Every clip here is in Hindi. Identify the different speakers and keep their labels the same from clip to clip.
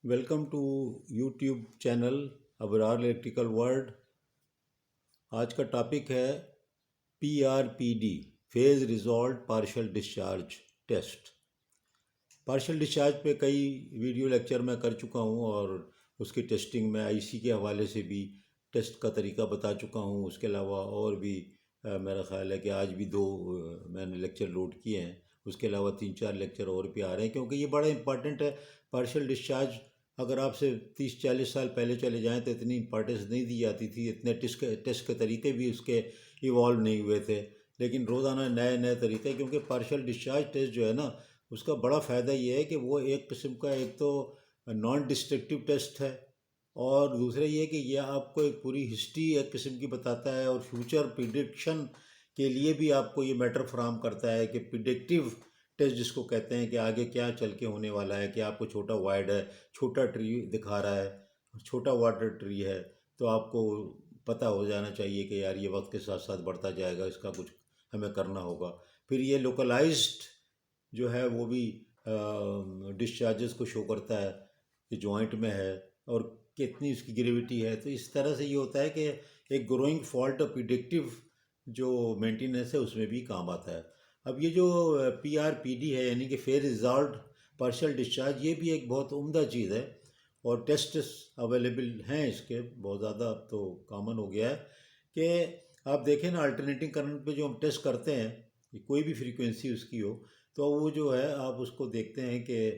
Speaker 1: Welcome to YouTube channel Abrar electrical world. आज का टॉपिक है PRPD phase resolved partial discharge test. Partial discharge पे कई वीडियो लेक्चर मैं कर चुका हूँ और उसकी टेस्टिंग में IC के हवाले से भी टेस्ट का तरीका बता चुका हूँ। उसके अलावा और भी मेरा ख़्याल है कि आज भी 2 मैंने लेक्चर लोड किए हैं। उसके अलावा 3-4 लेक्चर और भी आ रहे हैं, क्योंकि ये बड़ा इंपॉर्टेंट है। पार्शियल डिस्चार्ज अगर आपसे 30-40 साल पहले चले जाएं तो इतनी इंपॉर्टेंस नहीं दी जाती थी, इतने टेस्ट के तरीके भी उसके इवॉल्व नहीं हुए थे। लेकिन रोज़ाना नए नए तरीके, क्योंकि पार्शियल डिस्चार्ज टेस्ट जो है ना, उसका बड़ा फ़ायदा ये है कि वो एक किस्म का, एक तो नॉन डिस्ट्रक्टिव टेस्ट है और दूसरा ये कि यह आपको एक पूरी हिस्ट्री एक किस्म की बताता है और फ्यूचर प्रिडिक्शन के लिए भी आपको ये मैटर फ्राहम करता है कि प्रिडिक्टिव टेस्ट जिसको कहते हैं कि आगे क्या चल के होने वाला है। कि आपको छोटा वाइड है, छोटा ट्री दिखा रहा है, छोटा वाटर ट्री है, तो आपको पता हो जाना चाहिए कि यार ये वक्त के साथ साथ बढ़ता जाएगा, इसका कुछ हमें करना होगा। फिर ये लोकलाइज्ड जो है वो भी डिस्चार्जेस को शो करता है कि जॉइंट में है और कितनी उसकी ग्रेविटी है। तो इस तरह से ये होता है कि एक ग्रोइंग फॉल्ट प्रिडिक्टिव जो मेंटेनेंस है उसमें भी काम आता है। अब ये जो PRPD है, यानी कि फेयर रिजॉल्व पार्शियल डिस्चार्ज, ये भी एक बहुत उम्दा चीज़ है और टेस्ट अवेलेबल हैं इसके बहुत ज़्यादा। अब तो कॉमन हो गया है कि आप देखें ना, अल्टरनेटिंग करंट पे जो हम टेस्ट करते हैं, कोई भी फ्रीक्वेंसी उसकी हो, तो वो जो है आप उसको देखते हैं कि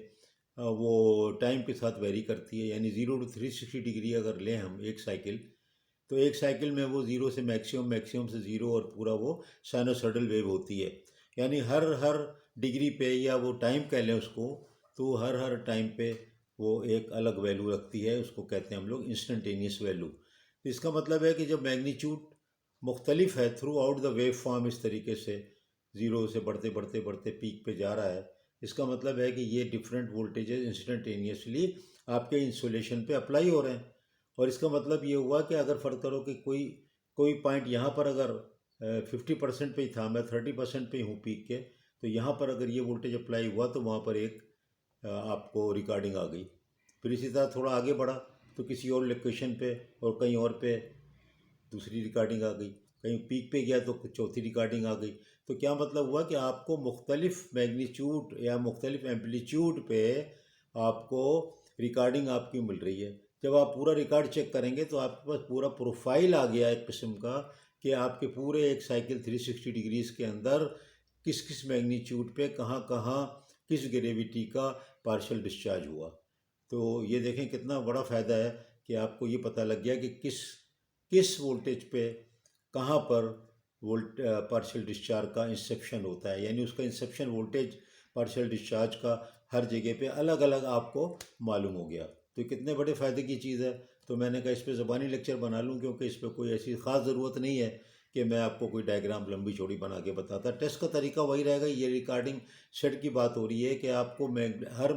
Speaker 1: वो टाइम के साथ वेरी करती है। यानी 0 to 360 डिग्री अगर लें हम एक साइकिल, तो एक साइकिल में वो 0 से मैक्सिमम, मैक्सिमम से 0 और पूरा वो साइनोसॉइडल वेव होती है। यानी हर हर डिग्री पे, या वो टाइम कह लें उसको, तो हर हर टाइम पे वो एक अलग वैल्यू रखती है। उसको कहते हैं हम लोग इंस्टेंटेनियस वैल्यू। तो इसका मतलब है कि जब मैग्नीट्यूड मुख्तलिफ है through out the wave form, इस तरीके से 0 से बढ़ते बढ़ते बढ़ते पीक पे जा रहा है, इसका मतलब है कि ये डिफरेंट वोल्टेजेस इंस्टेंटेनियसली आपके इंसुलेशन पे अप्लाई हो रहे हैं। और इसका मतलब ये हुआ कि अगर फ़र्क करो कि कोई कोई पॉइंट यहाँ पर अगर 50% पे ही था, मैं 30% पे ही हूँ पीक के, तो यहाँ पर अगर ये वोल्टेज अप्लाई हुआ तो वहाँ पर एक आपको रिकॉर्डिंग आ गई। फिर इसी तरह थोड़ा आगे बढ़ा तो किसी और लोकेशन पे और कहीं और पे दूसरी रिकॉर्डिंग आ गई, कहीं पीक पे गया तो चौथी रिकॉर्डिंग आ गई। तो क्या मतलब हुआ कि आपको मुख्तलिफ मैग्नीट्यूड या मुख्तलिफ एम्पलीट्यूड पे आपको रिकॉर्डिंग आपकी मिल रही है। जब आप पूरा रिकॉर्ड चेक करेंगे तो आपके पास पूरा प्रोफाइल आ गया एक किस्म का, कि आपके पूरे एक साइकिल 360 डिग्रीज के अंदर किस किस मैग्नीट्यूड पे कहाँ कहाँ किस ग्रेविटी का पार्शियल डिस्चार्ज हुआ। तो ये देखें कितना बड़ा फ़ायदा है कि आपको ये पता लग गया कि किस किस वोल्टेज पे कहाँ पर पार्शियल डिस्चार्ज का इंसेप्शन होता है। यानी उसका इंसेप्शन वोल्टेज पार्शियल डिस्चार्ज का हर जगह पे अलग अलग आपको मालूम हो गया। तो कितने बड़े फ़ायदे की चीज़ है। तो मैंने कहा इस पर ज़बानी लेक्चर बना लूँ, क्योंकि इस पर कोई ऐसी ख़ास ज़रूरत नहीं है कि मैं आपको कोई डायग्राम लंबी चौड़ी बना के बताता। टेस्ट का तरीका वही रहेगा। ये रिकॉर्डिंग सेट की बात हो रही है कि आपको हर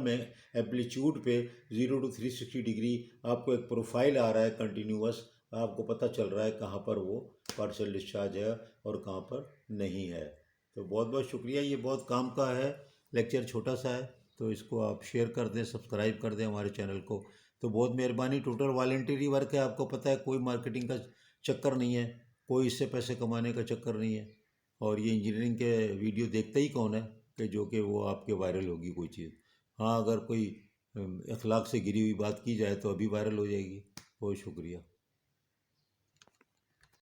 Speaker 1: एम्पलीट्यूड पे 0 to 360 डिग्री आपको एक प्रोफाइल आ रहा है कंटिन्यूस। आपको पता चल रहा है कहाँ पर वो पार्शियल डिस्चार्ज है और कहाँ पर नहीं है। तो बहुत बहुत शुक्रिया। ये बहुत काम का है लेक्चर, छोटा सा है, तो इसको आप शेयर कर दें, सब्सक्राइब कर दें हमारे चैनल को, तो बहुत मेहरबानी। टोटल वॉलंटरी वर्क है, आपको पता है, कोई मार्केटिंग का चक्कर नहीं है, कोई इससे पैसे कमाने का चक्कर नहीं है। और ये इंजीनियरिंग के वीडियो देखता ही कौन है कि जो कि वो आपके वायरल होगी कोई चीज़। हाँ, अगर कोई अखलाक से गिरी हुई बात की जाए तो अभी वायरल हो जाएगी। बहुत शुक्रिया।